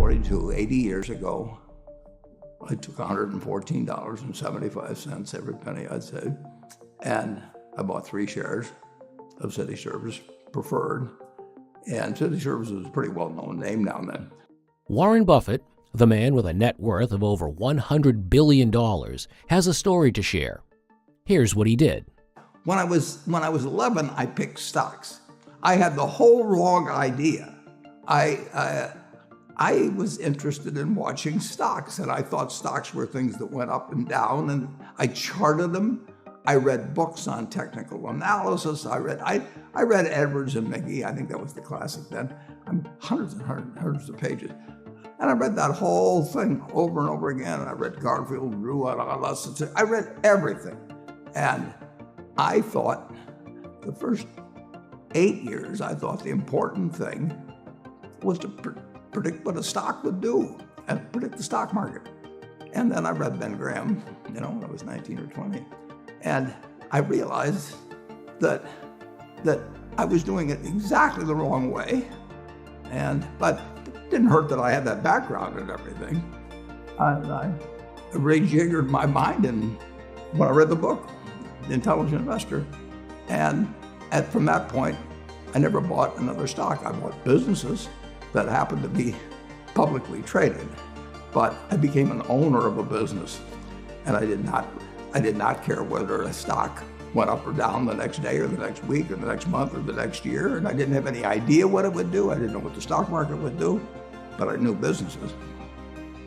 1942, 80 years ago, I took $114.75, every penny I'd saved, and I bought 3 shares of City Service Preferred. And City Service was a pretty well-known name down then. Warren Buffett, the man with a net worth of over $100 billion, has a story to share. Here's what he did. When I was 11, I picked stocks. I had the whole wrong idea. I was interested in watching stocks, and I thought stocks were things that went up and down, and I charted them. I read books on technical analysis. I read Edwards and McGee. I think that was the classic then. Hundreds and hundreds of pages. And I read that whole thing over and over again. I read Garfield, Drew, I read everything. And I thought the first 8 years, I thought the important thing was to predict what a stock would do and predict the stock market. And then I read Ben Graham, when I was 19 or 20. And I realized that I was doing it exactly the wrong way. But it didn't hurt that I had that background and everything. I rejiggered my mind when I read the book, The Intelligent Investor. And from that point, I never bought another stock. I bought businesses that happened to be publicly traded, but I became an owner of a business, and I did not care whether a stock went up or down the next day or the next week or the next month or the next year, and I didn't have any idea what it would do. I didn't know what the stock market would do, but I knew businesses.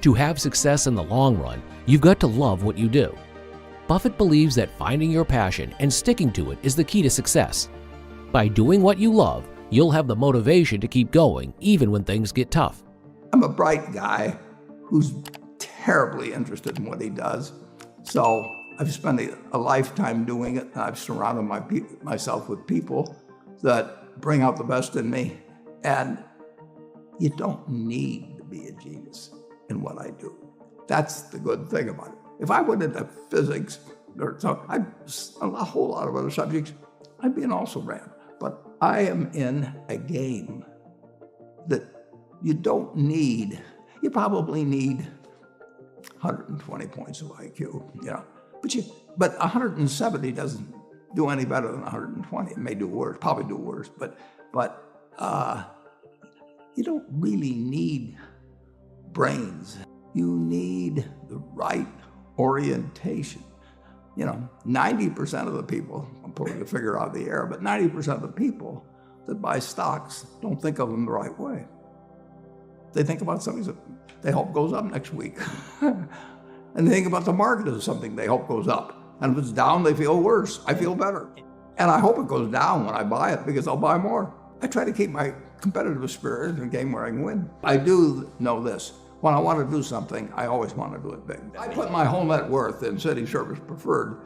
To have success in the long run, you've got to love what you do. Buffett believes that finding your passion and sticking to it is the key to success. By doing what you love, you'll have the motivation to keep going even when things get tough. I'm a bright guy who's terribly interested in what he does. So I've spent a lifetime doing it, and I've surrounded myself with people that bring out the best in me. And you don't need to be a genius in what I do. That's the good thing about it. If I went into physics or a whole lot of other subjects, I'd be an also-ran. But I am in a game that you don't need. You probably need 120 points of IQ, but 170 doesn't do any better than 120. It may do worse, probably do worse, but you don't really need brains. You need the right orientation. 90% of the people, I'm pulling a figure out of the air, but 90% of the people that buy stocks don't think of them the right way. They think about something that they hope goes up next week. And they think about the market as something they hope goes up. And if it's down, they feel worse. I feel better. And I hope it goes down when I buy it because I'll buy more. I try to keep my competitive spirit in a game where I can win. I do know this. When I want to do something, I always want to do it big. I put my whole net worth in City Service Preferred,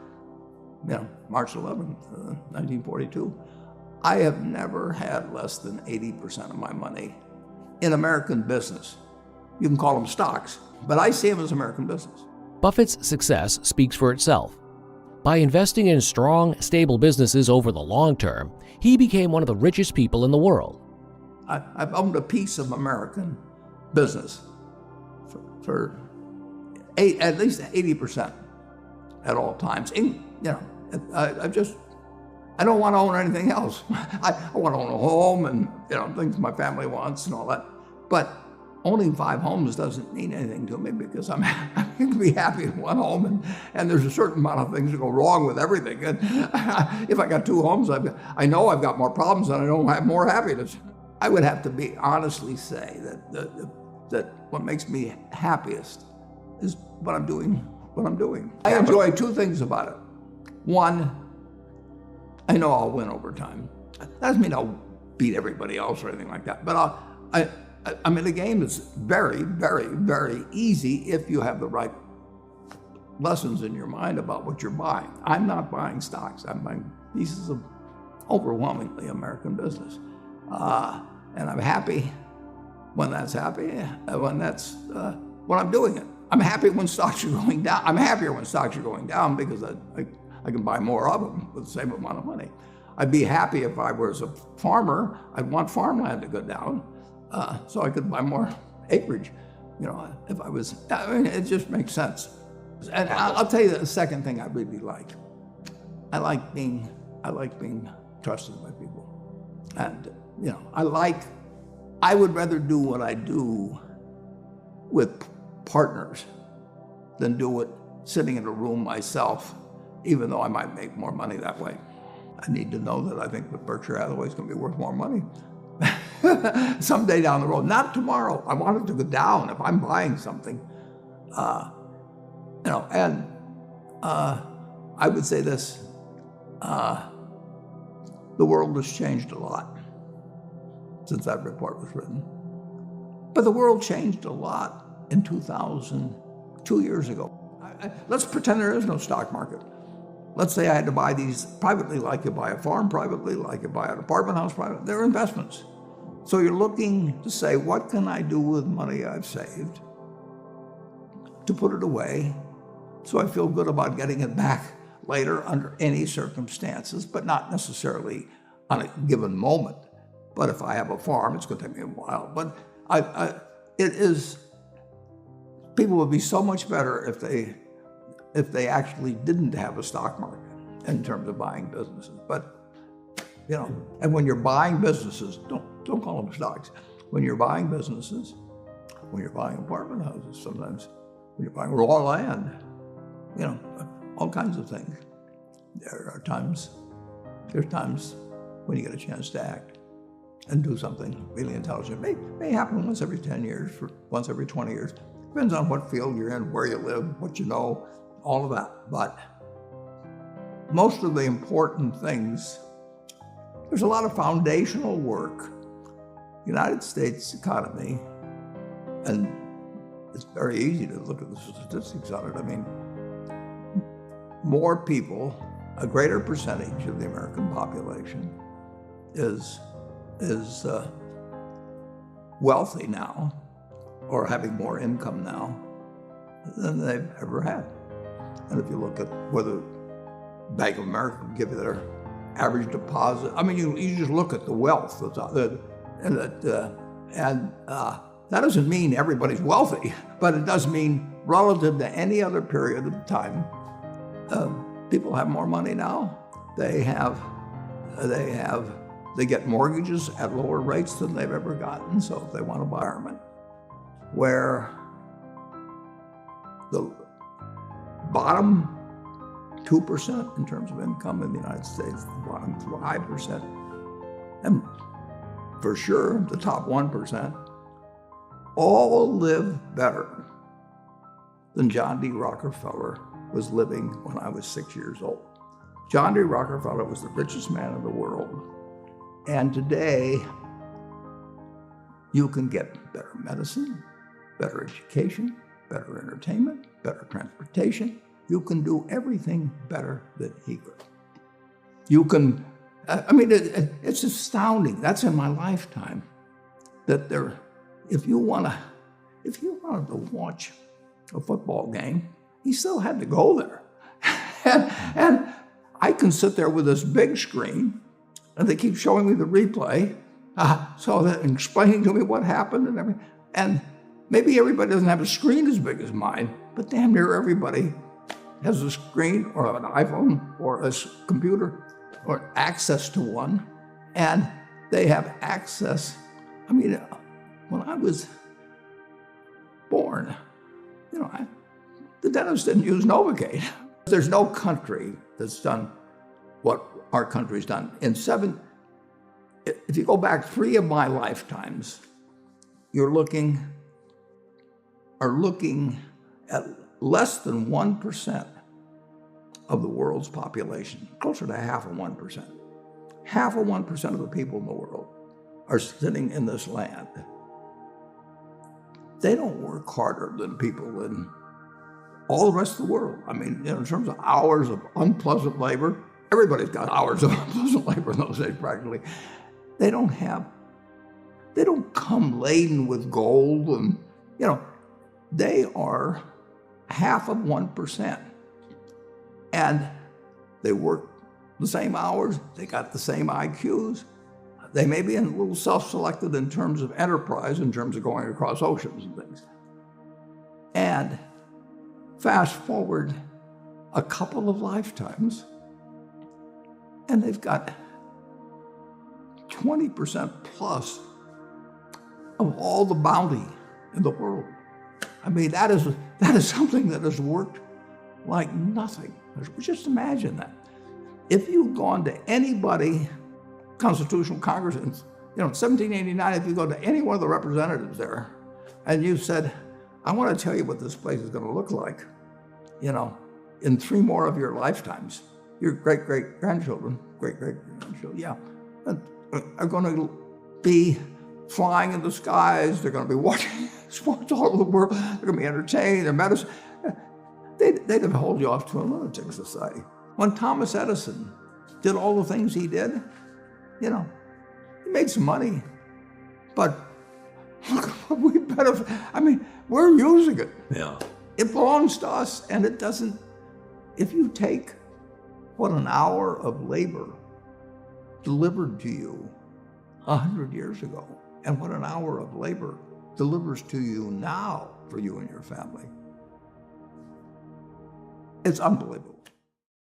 March 11th, 1942. I have never had less than 80% of my money in American business. You can call them stocks, but I see them as American business. Buffett's success speaks for itself. By investing in strong, stable businesses over the long term, he became one of the richest people in the world. I've owned a piece of American business for at least 80% at all times. And, I don't want to own anything else. I want to own a home and things my family wants and all that. But owning 5 homes doesn't mean anything to me because I can be happy in one home, and there's a certain amount of things that go wrong with everything. And if I got 2 homes, I know I've got more problems and I don't have more happiness. I would have to honestly say that what makes me happiest is what I'm doing. I enjoy 2 things about it. One, I know I'll win over time. That doesn't mean I'll beat everybody else or anything like that, but I'm in a game that's very, very, very easy if you have the right lessons in your mind about what you're buying. I'm not buying stocks. I'm buying pieces of overwhelmingly American business. And I'm happy when that's when I'm doing it. I'm happy when stocks are going down. I'm happier when stocks are going down because I can buy more of them with the same amount of money. I'd be happy if I was a farmer. I'd want farmland to go down so I could buy more acreage. If I was, it just makes sense. And I'll tell you the second thing I really like. I like being trusted by people. And, I would rather do what I do with partners than do it sitting in a room myself, even though I might make more money that way. I need to know that I think that Berkshire Hathaway is going to be worth more money someday down the road. Not tomorrow. I want it to go down if I'm buying something. And I would say this, the world has changed a lot since that report was written. But the world changed a lot in 2000, 2 years ago. Let's pretend there is no stock market. Let's say I had to buy these privately, like you buy a farm privately, like you buy an apartment house privately. They're investments. So you're looking to say, what can I do with money I've saved to put it away so I feel good about getting it back later under any circumstances, but not necessarily on a given moment. But if I have a farm, it's going to take me a while. But people would be so much better if they actually didn't have a stock market in terms of buying businesses. But, and when you're buying businesses, don't call them stocks. When you're buying businesses, when you're buying apartment houses, sometimes when you're buying raw land, all kinds of things. There's times when you get a chance to act and do something really intelligent. May happen once every 10 years, once every 20 years. Depends on what field you're in, where you live, what you know, all of that. But most of the important things, there's a lot of foundational work. The United States economy, and it's very easy to look at the statistics on it. More people, a greater percentage of the American population is wealthy now, or having more income now than they've ever had. And if you look at whether Bank of America can give you their average deposit, you just look at the wealth that's out there, and that doesn't mean everybody's wealthy, but it does mean relative to any other period of time, people have more money now. They get mortgages at lower rates than they've ever gotten. So if they want to buy an apartment, where the bottom 2% in terms of income in the United States, the bottom 5%, and for sure the top 1%, all live better than John D. Rockefeller was living when I was 6 years old. John D. Rockefeller was the richest man in the world. And today, you can get better medicine, better education, better entertainment, better transportation. You can do everything better than he could. You can, it's astounding. That's in my lifetime. That if you wanted to watch a football game, he still had to go there. and I can sit there with this big screen, and they keep showing me the replay, so that explaining to me what happened and everything. And maybe everybody doesn't have a screen as big as mine, but damn near everybody has a screen or an iPhone or a computer or access to one, and they have access. When I was born, the dentist didn't use Novocaine. There's no country that's done what our country's done. If you go back 3 of my lifetimes, are looking at less than 1% of the world's population, closer to half of 1%. Half of 1% of the people in the world are sitting in this land. They don't work harder than people in all the rest of the world. In terms of hours of unpleasant labor, everybody's got hours of unpleasant labor in those days practically. They don't come laden with gold, and they are half of 1%. And they work the same hours, they got the same IQs, They may be a little self-selected in terms of enterprise, in terms of going across oceans and things. And fast forward a couple of lifetimes, and they've got 20% plus of all the bounty in the world. I mean, that is something that has worked like nothing. Just imagine that. If you've gone to anybody, Constitutional Congress, in 1789, if you go to any one of the representatives there, and you said, I want to tell you what this place is going to look like, in 3 more of your lifetimes, your great-great-grandchildren, yeah, are going to be flying in the skies. They're going to be watching sports all over the world. They're going to be entertained. Their medicine. They'd have held you off to a lunatic society. When Thomas Edison did all the things he did, he made some money, but look what we benefit. I mean, we're using it. Yeah. It belongs to us, and it doesn't. If you take what an hour of labor delivered to you 100 years ago, and what an hour of labor delivers to you now for you and your family, it's unbelievable.